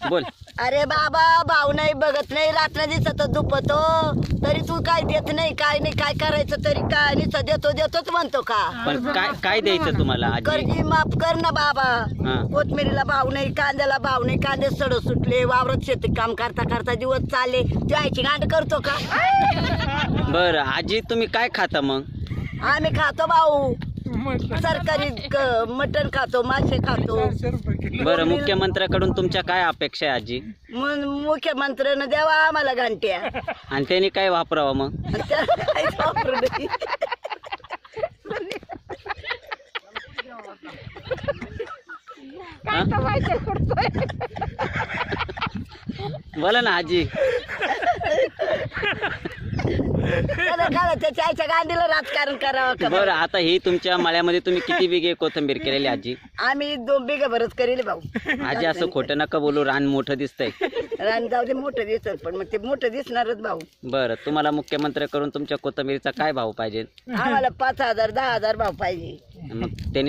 बोल. अरे बाबा भाव नाही बघत नाही रात्र दिसत दुपतो तरी तू काय देत नाही काय नाही काय करायचं तरी काय नाही देतो देतोच म्हणतो का. पण काय काय द्यायचं तुम्हाला आजी? कर्जी माफ कर ना बाबा. हा. कोथमिरीला भाव नाही कांद्याला भाव नाही कांदे सड सुटले वावरात शेती काम करता करता दिवस चालले तू आईची गांड करतो का. बरं आजी तुम्ही काय खाता मग? आम्ही खातो भाऊ सरकारी मटण खातो मासे खातो. बरं मुख्यमंत्र्याकडून तुमच्या काय अपेक्षा आहे आजी? मुख्यमंत्र्यानं द्यावा आम्हाला घंट्या आणि त्यांनी काय वापरावं मग? त्याला काहीच वापरू नाही. बोला ना आजी. त्याच्या आईच्या गांडीला राजकारण करावं का. बरं आता ही तुमच्या मळ्यामध्ये तुम्ही किती बिघे कोथिंबीर केलेली आजी? आम्ही 2 बिघा भरत करेल भाऊ. आजी असं खोटं नका बोलू, रान मोठं दिसतंय. रान जाऊ दे मोठं दिसत पण मग ते मोठं दिसणारच भाऊ. बरं तुम्हाला मुख्यमंत्र्याकडून तुमच्या कोथिंबीरचा काय भाव पाहिजे? आम्हाला 5,000 10,000 भाव पाहिजे. मग त्यांनी